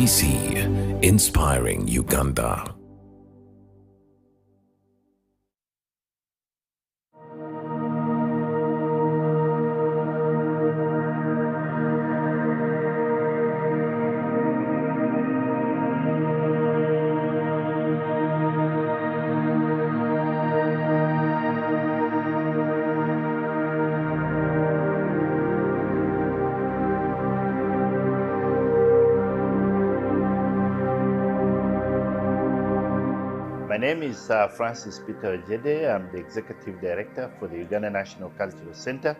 UNCC, inspiring Uganda. My name is Francis Peter Ojede. I'm the Executive Director for the Uganda National Cultural Center.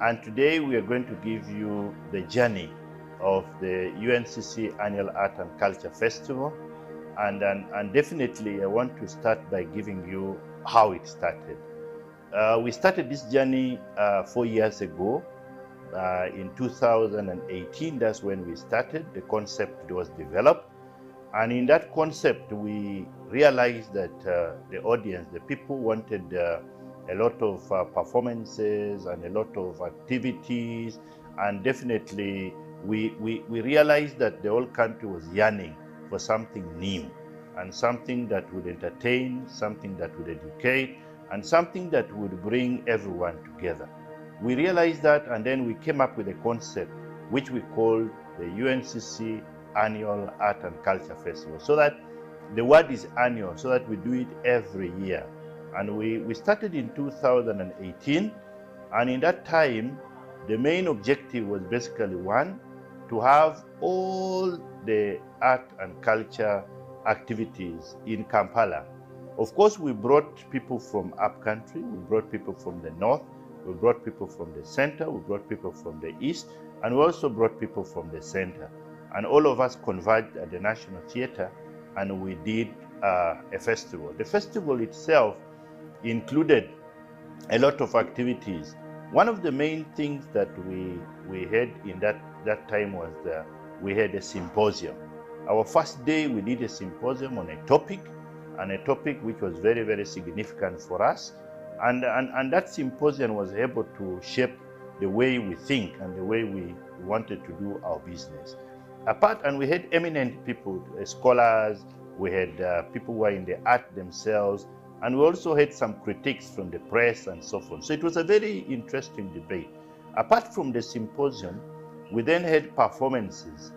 And today we are going to give you the journey of the UNCC Annual Art and Culture Festival. And definitely I want to start by giving you how it started. We started this journey 4 years ago. In 2018, that's when we started. The concept was developed. And in that concept, we realized that the audience, the people wanted a lot of performances and a lot of activities. And definitely, we realized that the whole country was yearning for something new and something that would entertain, something that would educate, and something that would bring everyone together. We realized that, and then we came up with a concept which we called the UNCC Annual Art and Culture Festival. So that the word is annual, so that we do it every year. And we started in 2018, and in that time, the main objective was basically one, to have all the art and culture activities in Kampala. Of course, we brought people from upcountry, we brought people from the north, we brought people from the center, we brought people from the east, and we also brought people from the center. And all of us converged at the National Theatre, and we did a festival. The festival itself included a lot of activities. One of the main things that we had in that time was we had a symposium. Our first day we did a symposium on a topic, and a topic which was very, very significant for us. And that symposium was able to shape the way we think and the way we wanted to do our business. And we had eminent people, scholars, we had people who were in the art themselves, and we also had some critiques from the press and so forth. So it was a very interesting debate. Apart from the symposium, we then had performances,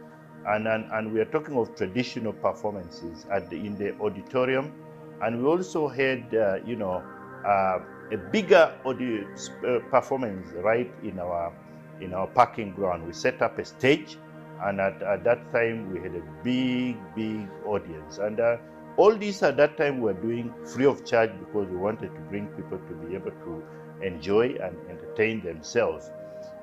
and we are talking of traditional performances in the auditorium, and we also had, a bigger performance right in our parking ground. We set up a stage. And at that time, we had a big audience. And all these at that time we were doing free of charge because we wanted to bring people to be able to enjoy and entertain themselves.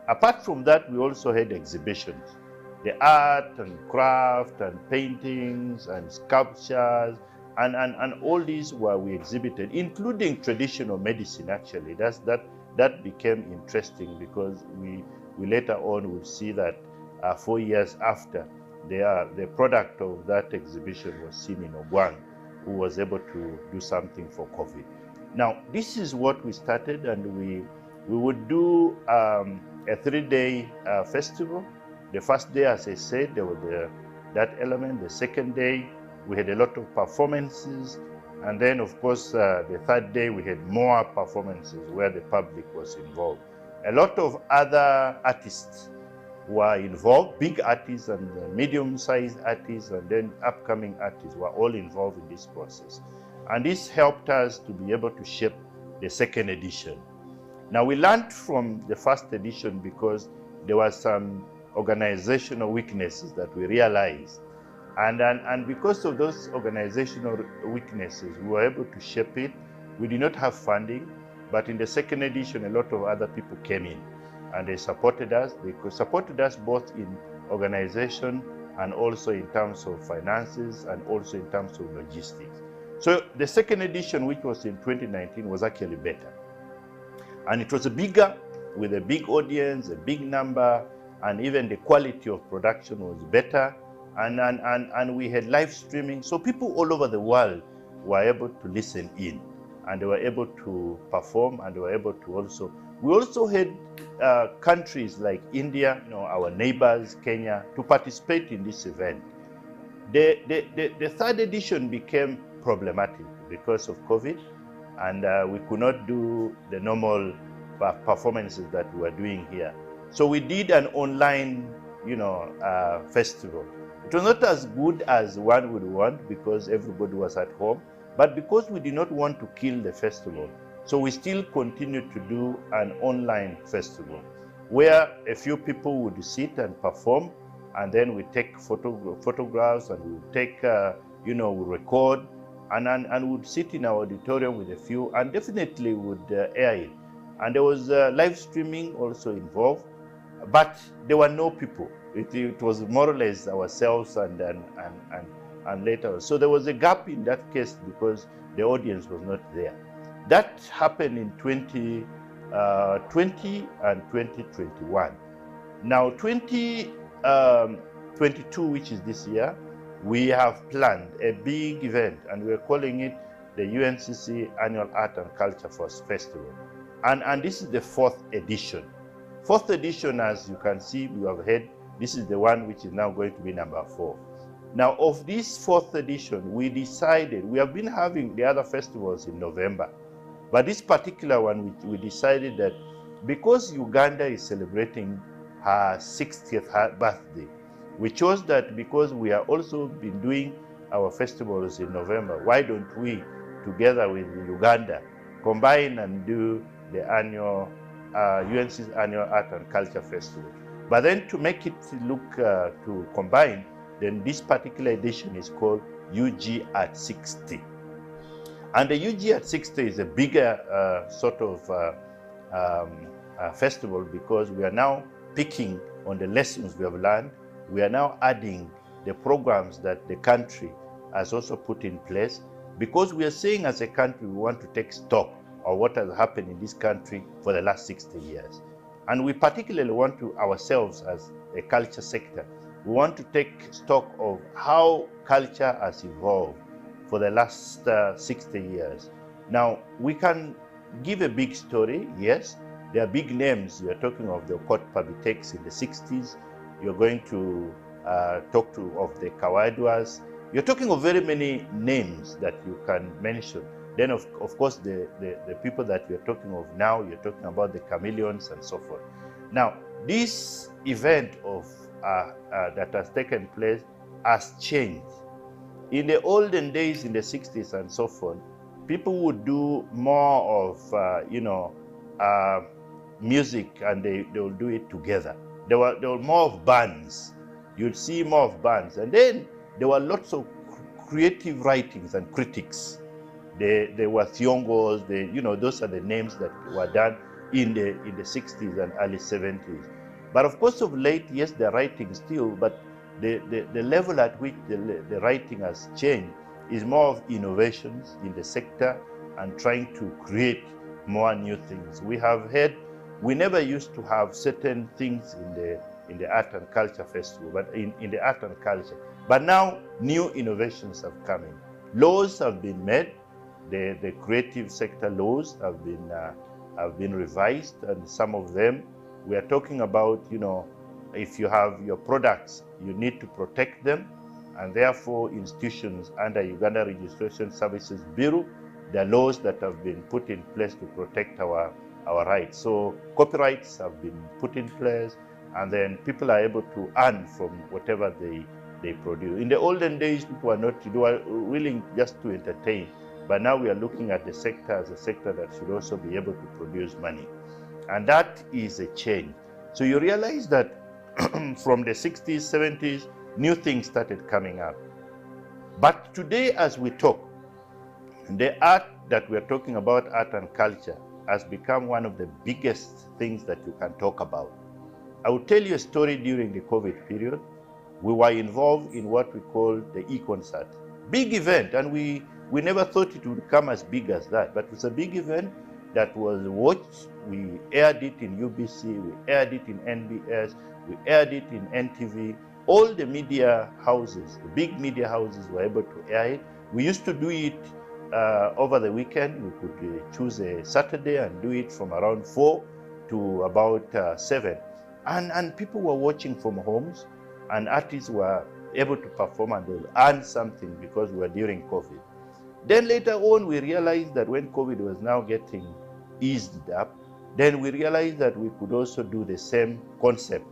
Apart from that, we also had exhibitions. The art and craft and paintings and sculptures and all these we exhibited, including traditional medicine actually. That became interesting because we later on would see that 4 years after, the product of that exhibition was seen in Ogwang, who was able to do something for COVID. Now, this is what we started, and we would do a 3-day festival. The first day, as I said, there was that element. The second day, we had a lot of performances. And then, of course, the third day, we had more performances where the public was involved. A lot of other artists were involved, big artists and medium-sized artists, and then upcoming artists were all involved in this process. And this helped us to be able to shape the second edition. Now, we learned from the first edition because there were some organizational weaknesses that we realized. And because of those organizational weaknesses, we were able to shape it. We did not have funding, but in the second edition, a lot of other people came in. And they supported us. They supported us both in organization and also in terms of finances and also in terms of logistics. So the second edition, which was in 2019, was actually better. And it was bigger, with a big audience, a big number, and even the quality of production was better. And we had live streaming. So people all over the world were able to listen in, and they were able to perform, and they were able to also. We also had countries like India, our neighbors, Kenya, to participate in this event. The third edition became problematic because of COVID, and we could not do the normal performances that we were doing here. So we did an online, festival. It was not as good as one would want because everybody was at home, but because we did not want to kill the festival, so we still continued to do an online festival where a few people would sit and perform, and then we take photographs, and we take, we record, and would sit in our auditorium with a few, and definitely would air it. And there was live streaming also involved, but there were no people. It was more or less ourselves and later. So there was a gap in that case because the audience was not there. That happened in 2020 and 2021. Now 2022, which is this year, we have planned a big event, and we're calling it the UNCC Annual Art and Culture Festival. And this is the fourth edition. Fourth edition, as you can see, we have had, this is the one which is now going to be number 4. Now, of this fourth edition, we decided, we have been having the other festivals in November, but this particular one, we decided that because Uganda is celebrating her 60th birthday, we chose that because we have also been doing our festivals in November, why don't we, together with Uganda, combine and do the annual UNC's Annual Art and Culture Festival. But then to make it look to combine, then this particular edition is called UG at 60. And the UG at 60 is a bigger sort of festival because we are now picking on the lessons we have learned. We are now adding the programs that the country has also put in place, because we are saying as a country we want to take stock of what has happened in this country for the last 60 years. And we particularly want to, ourselves as a culture sector, we want to take stock of how culture has evolved for the last 60 years. Now, we can give a big story, yes. There are big names. You're talking of the Okot Pabitex in the 60s. You're going to talk of the Kawaidwas. You're talking of very many names that you can mention. Then, of course, the people that we're talking of now, you're talking about the chameleons and so forth. Now, this event of that has taken place has changed. In the olden days, in the 60s and so forth, people would do more of, music, and they will do it together. There were more of bands. You'd see more of bands. And then there were lots of creative writings and critics. There were Thiongos, those are the names that were done in the 60s and early 70s. But of course, of late, yes, they're writing still, but the level at which the writing has changed is more of innovations in the sector and trying to create more new things. We never used to have certain things in the Art and Culture Festival, but in the art and culture. But now new innovations have come in. Laws have been made. The creative sector laws have been revised, and some of them we are talking about, if you have your products, you need to protect them, and therefore institutions under Uganda Registration Services Bureau, there are laws that have been put in place to protect our rights. So copyrights have been put in place, and then people are able to earn from whatever they produce. In the olden days, people were willing just to entertain, but now we are looking at the sector as a sector that should also be able to produce money. And that is a change. So you realize that from the 60s, 70s, new things started coming up. But today, as we talk, the art that we're talking about, art and culture, has become one of the biggest things that you can talk about. I will tell you a story during the COVID period. We were involved in what we call the E-Concert. Big event, and we never thought it would come as big as that, but it was a big event that was watched. We aired it in UBC, we aired it in NBS, we aired it in NTV. All the media houses, the big media houses, were able to air it. We used to do it over the weekend. We could choose a Saturday and do it from around 4 to about 7. And people were watching from homes, and artists were able to perform and they'll earn something because we were during COVID. Then later on, we realized that when COVID was now getting eased up, then we realized that we could also do the same concept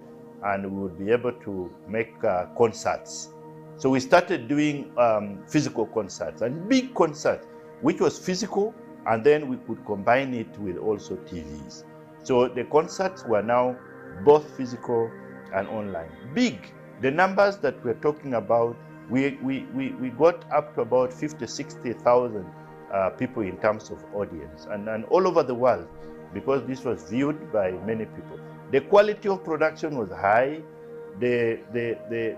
and we would be able to make concerts. So we started doing physical concerts and big concerts, which was physical, and then we could combine it with also TVs. So the concerts were now both physical and online. Big. The numbers that we're talking about, we got up to about 50, 60,000 people in terms of audience, and all over the world, because this was viewed by many people. The quality of production was high. The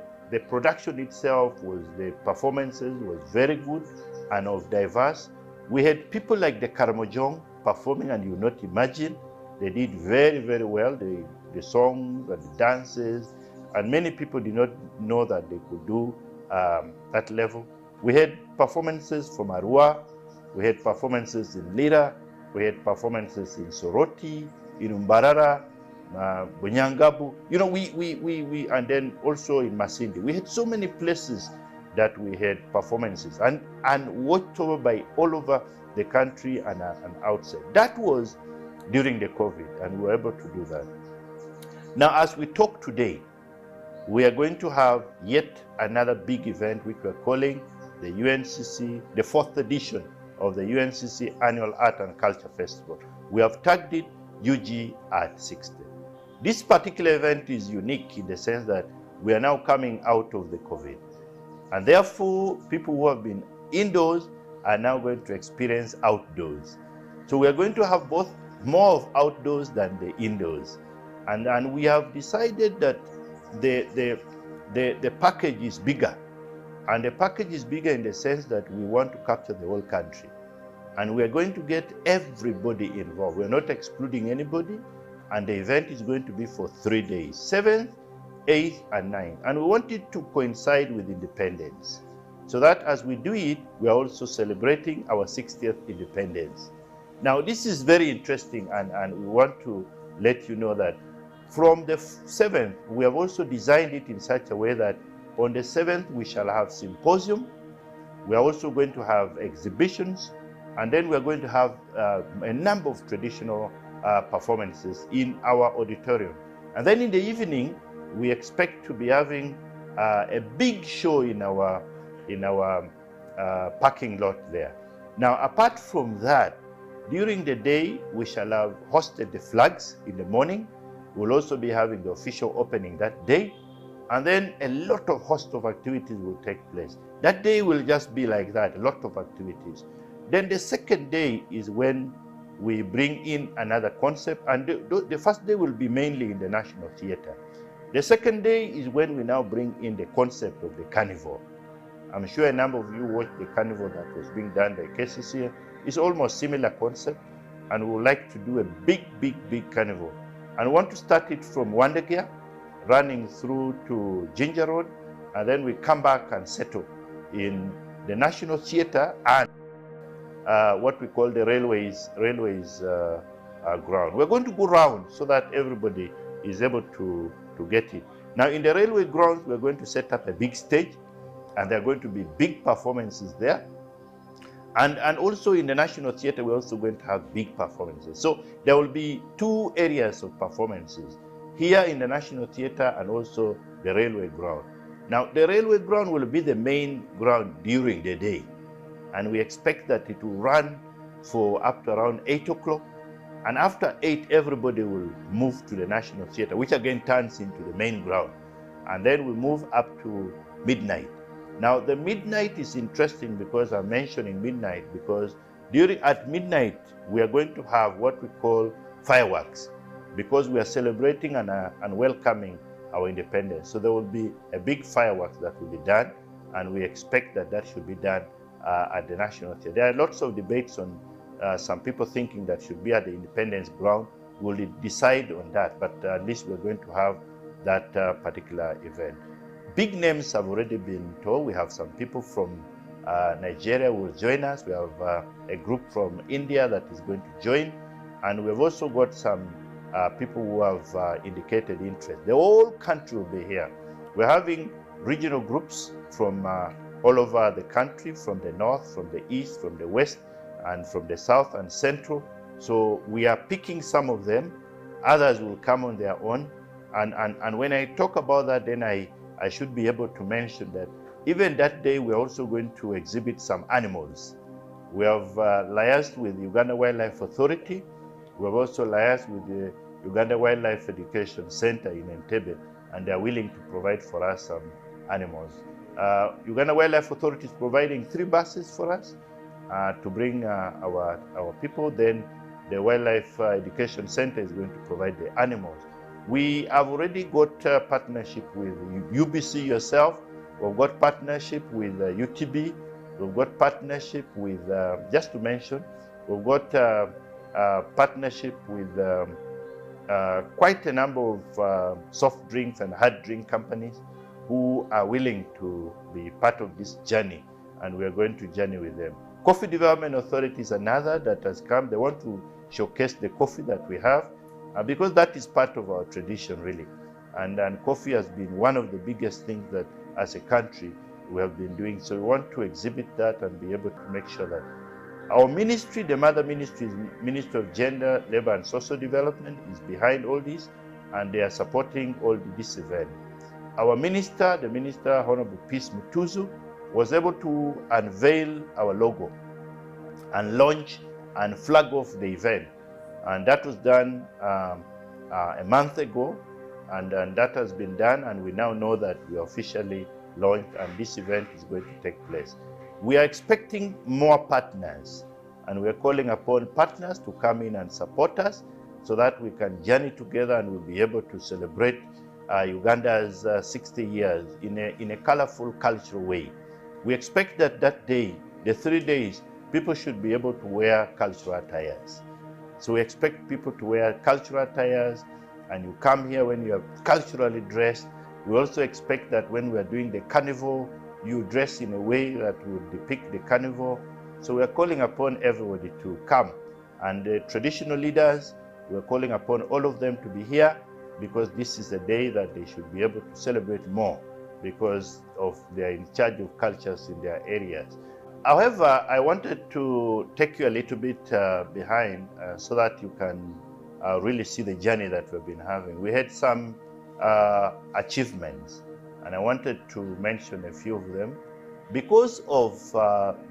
production itself was, the performances was very good and of diverse. We had people like the Karamojong performing, and you will not imagine. They did very, very well. The songs and the dances, and many people did not know that they could do that level. We had performances from Arua, we had performances in Lira, we had performances in Soroti, in Umbarara, Bunyangabu, you know, we and then also in Masindi. We had so many places that we had performances and watched over by all over the country and outside. That was during the COVID, and we were able to do that. Now, as we talk today, we are going to have yet another big event which we're calling the UNCC, the 4th edition of the UNCC Annual Art and Culture Festival. We have tagged it UG Art 60. This particular event is unique in the sense that we are now coming out of the COVID. And therefore, people who have been indoors are now going to experience outdoors. So we are going to have both more of outdoors than the indoors. And we have decided that the package is bigger. And the package is bigger in the sense that we want to capture the whole country. And we are going to get everybody involved. We're not excluding anybody. And the event is going to be for 3 days, 7th, 8th, and 9th. And we want it to coincide with independence, so that as we do it, we are also celebrating our 60th independence. Now, this is very interesting, and we want to let you know that from the 7th, we have also designed it in such a way that on the 7th, we shall have symposium. We are also going to have exhibitions, and then we are going to have a number of traditional performances in our auditorium. And then in the evening, we expect to be having a big show in our parking lot there. Now, apart from that, during the day, we shall have hosted the flags in the morning. We'll also be having the official opening that day. And then a lot of host of activities will take place. That day will just be like that, a lot of activities. Then the second day is when we bring in another concept, and the first day will be mainly in the National Theatre. The second day is when we now bring in the concept of the carnival. I'm sure a number of you watched the carnival that was being done by KCC. It's almost similar concept, and we would like to do a big carnival. And we want to start it from Wandegia, running through to Ginger Road, and then we come back and settle in the National Theatre and what we call the railways ground. We're going to go round so that everybody is able to get it. Now, in the railway grounds, we're going to set up a big stage, and there are going to be big performances there. And also in the National Theatre, we're also going to have big performances. So there will be 2 areas of performances, here in the National Theatre and also the railway ground. Now, the railway ground will be the main ground during the day, and we expect that it will run for up to around 8 o'clock. And after 8, everybody will move to the National Theatre, which again turns into the main ground. And then we move up to midnight. Now, the midnight is interesting because I'm mentioning midnight because at midnight, we are going to have what we call fireworks, because we are celebrating and welcoming our independence. So there will be a big fireworks that will be done, and we expect that should be done at the National Theatre. There are lots of debates on some people thinking that should be at the Independence ground. We'll decide on that, but at least we're going to have that particular event. Big names have already been told. We have some people from Nigeria who will join us. We have a group from India that is going to join, and we've also got some people who have indicated interest. The whole country will be here. We're having regional groups from all over the country, from the north, from the east, from the west, and from the south and central. So we are picking some of them. Others will come on their own. And when I talk about that, then I should be able to mention that even that day, we're also going to exhibit some animals. We have liaised with Uganda Wildlife Authority. We have also liaised with the Uganda Wildlife Education Center in Entebbe, and they are willing to provide for us some animals. Uganda Wildlife Authority is providing 3 buses for us to bring our people. Then the Wildlife Education Center is going to provide the animals. We have already got partnership with UBC yourself. We've got partnership with UTB. We've got partnership with, just to mention, we've got partnership with quite a number of soft drinks and hard drink companies who are willing to be part of this journey, and we are going to journey with them. Coffee Development Authority is another that has come. They want to showcase the coffee that we have, because that is part of our tradition, really. And coffee has been one of the biggest things that, as a country, we have been doing. So we want to exhibit that and be able to make sure that our ministry, the mother ministry, Ministry of Gender, Labor and Social Development, is behind all this, and they are supporting all this event. Our minister, the Minister, Honorable Peace Mutuzu, was able to unveil our logo and launch and flag off the event. And that was done a month ago, and that has been done, and we now know that we are officially launched, and this event is going to take place. We are expecting more partners, and we are calling upon partners to come in and support us so that we can journey together and we'll be able to celebrate Uganda's 60 years in a colorful, cultural way. We expect that that day, the 3 days, people should be able to wear cultural attires. So we expect people to wear cultural attires, and you come here when you are culturally dressed. We also expect that when we are doing the carnival, you dress in a way that will depict the carnival. So we are calling upon everybody to come. And the traditional leaders, we are calling upon all of them to be here, because this is a day that they should be able to celebrate more because of they are in charge of cultures in their areas. However, I wanted to take you a little bit behind so that you can really see the journey that we've been having. We had some achievements, and I wanted to mention a few of them. Because of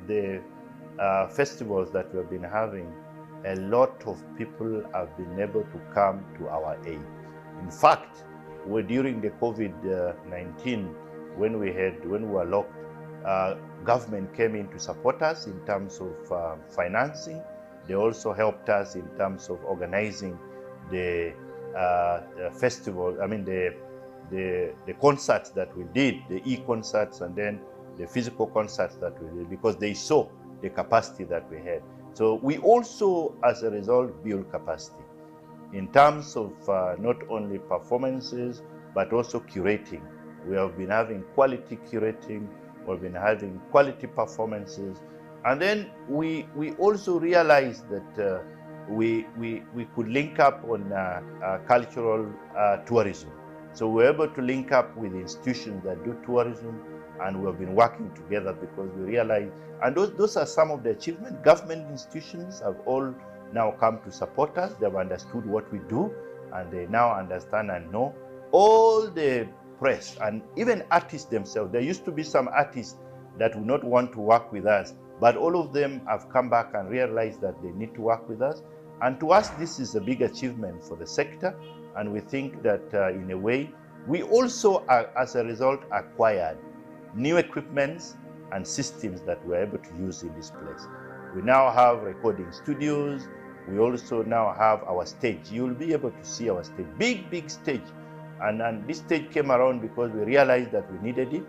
the festivals that we've been having, a lot of people have been able to come to our aid. In fact, during the COVID-19, when we were locked, government came in to support us in terms of financing. They also helped us in terms of organizing the festival. I mean, the concerts that we did, the e-concerts, and then the physical concerts that we did, because they saw the capacity that we had. So we also, as a result, build capacity in terms of not only performances, but also curating. We have been having quality curating, we've been having quality performances. And then we also realized that we could link up on cultural tourism. So we're able to link up with institutions that do tourism, and we've been working together because we realized, and those are some of the achievements. Government institutions have all now come to support us. They've understood what we do, and they now understand and know. All the press and even artists themselves, there used to be some artists that would not want to work with us, but all of them have come back and realized that they need to work with us. And to us, this is a big achievement for the sector, and we think that in a way, we also, as a result, acquired new equipments and systems that we're able to use in this place. We now have recording studios. We also now have our stage. You'll be able to see our stage, big stage. And this stage came around because we realized that we needed it.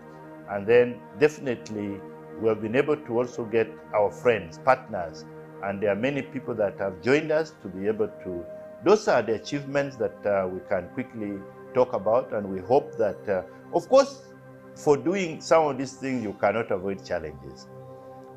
And then definitely we have been able to also get our friends, partners, and there are many people that have joined us to be able to. Those are the achievements that we can quickly talk about, and we hope that, of course, for doing some of these things, you cannot avoid challenges.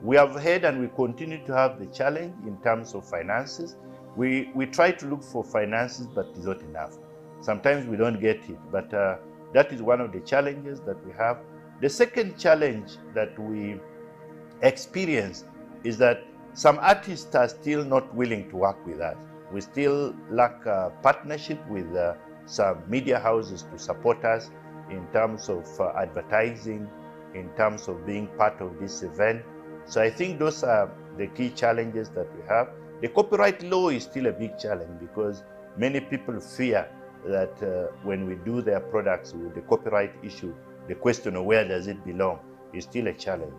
We have had and we continue to have the challenge in terms of finances. We try to look for finances, but it's not enough. Sometimes we don't get it, but that is one of the challenges that we have. The second challenge that we experience is that some artists are still not willing to work with us. We still lack partnership with some media houses to support us in terms of advertising, in terms of being part of this event. So I think those are the key challenges that we have. The copyright law is still a big challenge because many people fear that when we do their products with the copyright issue, the question of where does it belong is still a challenge.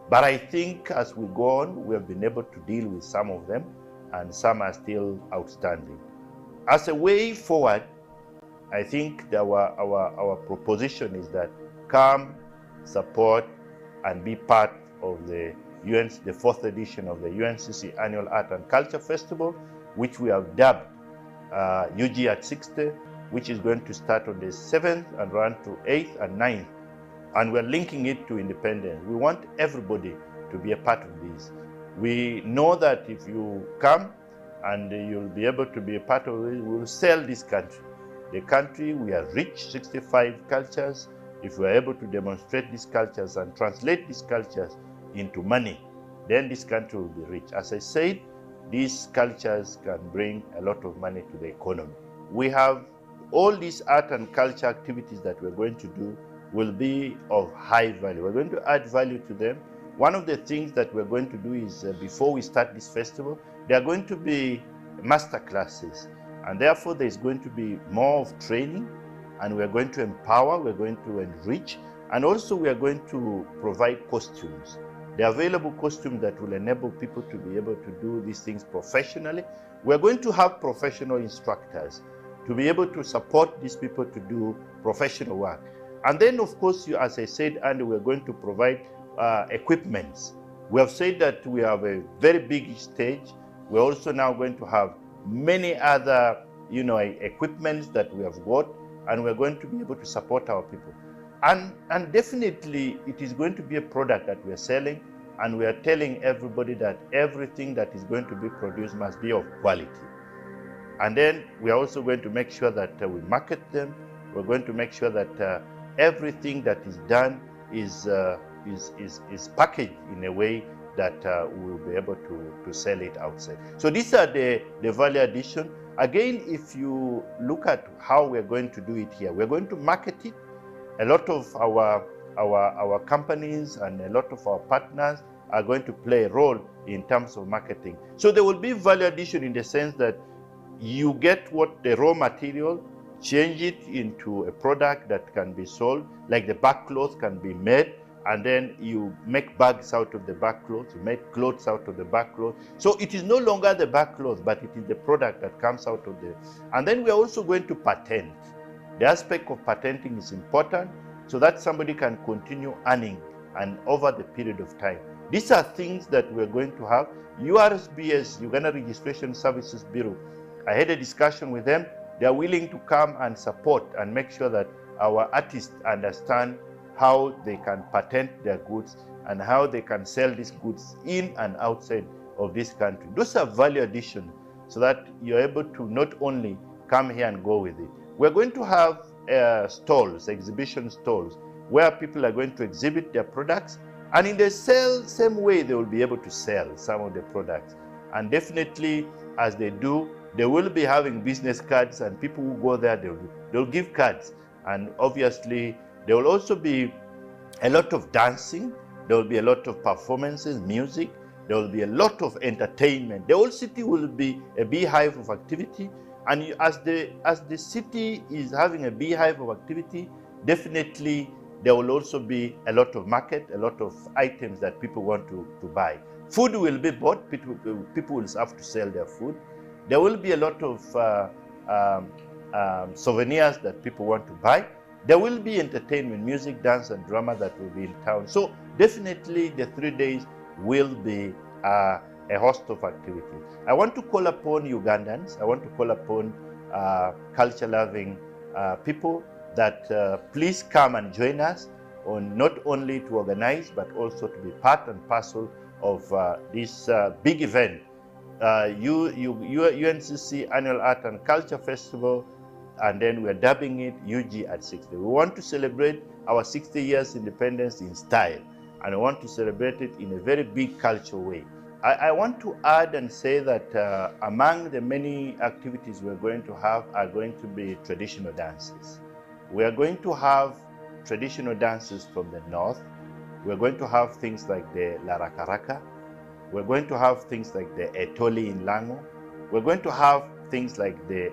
But I think as we go on, we have been able to deal with some of them, and some are still outstanding. As a way forward, I think that our proposition is that come, support, and be part of the fourth edition of the UNCC Annual Art and Culture Festival, which we have dubbed UG at 60, which is going to start on the 7th and run to 8th and 9th. And we're linking it to independence. We want everybody to be a part of this. We know that if you come and you'll be able to be a part of it, we'll sell this country. The country, we are rich, 65 cultures. If we're able to demonstrate these cultures and translate these cultures into money, then this country will be rich. As I said, these cultures can bring a lot of money to the economy. We have all these art and culture activities that we're going to do will be of high value. We're going to add value to them. One of the things that we're going to do is before we start this festival, there are going to be master classes, and therefore there's going to be more of training, and we're going to empower, we're going to enrich, and also we are going to provide costumes. The available costumes that will enable people to be able to do these things professionally. We're going to have professional instructors to be able to support these people to do professional work. And then, of course, as I said, and we're going to provide equipments. We have said that we have a very big stage. We're also now going to have many other, equipments that we have got, and we're going to be able to support our people. And definitely, it is going to be a product that we're selling, and we are telling everybody that everything that is going to be produced must be of quality. And then we are also going to make sure that we market them. We're going to make sure that everything that is done is packaged in a way that we will be able to sell it outside. So these are the value addition. Again, if you look at how we're going to do it here, we're going to market it. A lot of our companies and a lot of our partners are going to play a role in terms of marketing. So there will be value addition in the sense that you get what the raw material, change it into a product that can be sold, like the back cloth can be made, and then you make bags out of the back cloth, you make clothes out of the back cloth. So it is no longer the back cloth, but it is the product that comes out of the. And then we are also going to patent. The aspect of patenting is important so that somebody can continue earning and over the period of time. These are things that we're going to have. URSBS, Uganda Registration Services Bureau, I had a discussion with them. They are willing to come and support and make sure that our artists understand how they can patent their goods and how they can sell these goods in and outside of this country. Those are value addition so that you're able to not only come here and go with it. We're going to have stalls, exhibition stalls, where people are going to exhibit their products, and in the same way they will be able to sell some of the products. And definitely, as they do, they will be having business cards, and people who go there, they'll give cards. And obviously, there will also be a lot of dancing, there will be a lot of performances, music, there will be a lot of entertainment. The whole city will be a beehive of activity. And as the city is having a beehive of activity, definitely there will also be a lot of market, a lot of items that people want to buy. Food will be bought, people will have to sell their food. There will be a lot of souvenirs that people want to buy. There will be entertainment, music, dance, and drama that will be in town. So definitely the 3 days will be a host of activities. I want to call upon Ugandans, I want to call upon culture-loving people that please come and join us on not only to organize, but also to be part and parcel of this big event. UNCC Annual Art and Culture Festival and then we're dubbing it UG at 60. We want to celebrate our 60 years independence in style, and I want to celebrate it in a very big cultural way. I want to add and say that among the many activities we're going to have are going to be traditional dances. We are going to have traditional dances from the north. We're going to have things like the Larakaraka. We're going to have things like the Etoli in Lango. We're going to have things like the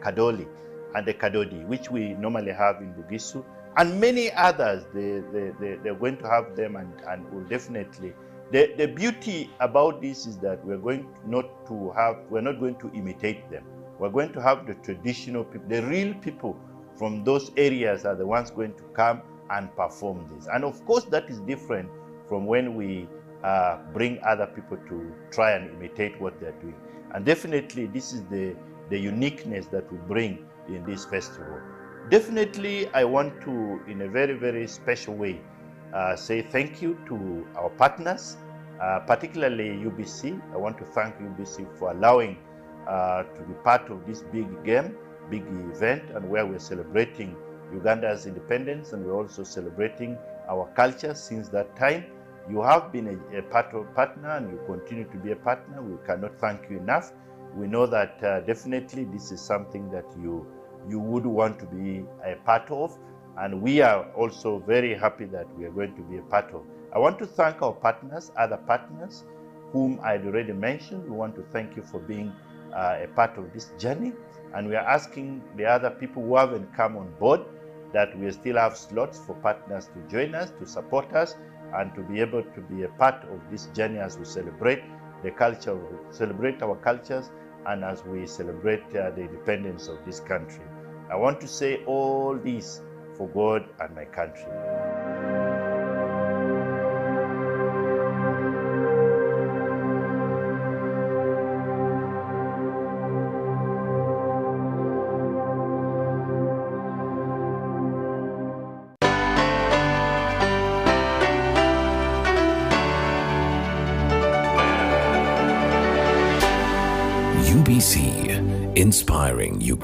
Kadoli and the Kadodi, which we normally have in Bugisu, and many others. They're going to have them, and will definitely. The beauty about this is that we're not going to imitate them. We're going to have the traditional people, the real people from those areas are the ones going to come and perform this. And of course, that is different from when we bring other people to try and imitate what they're doing. And definitely, this is the uniqueness that we bring in this festival. Definitely, I want to, in a very, very special way, say thank you to our partners, particularly UBC. I want to thank UBC for allowing to be part of this big event, and where we're celebrating Uganda's independence, and we're also celebrating our culture since that time. You have been a partner, and you continue to be a partner. We cannot thank you enough. We know that definitely this is something that you would want to be a part of, and we are also very happy that we are going to be a part of. I want to thank our partners, other partners, whom I'd already mentioned. We want to thank you for being a part of this journey, and we are asking the other people who haven't come on board that we still have slots for partners to join us, to support us, and to be able to be a part of this journey as we celebrate the culture, celebrate our cultures, and as we celebrate the independence of this country. I want to say all this for God and my country. UBC, inspiring Uganda.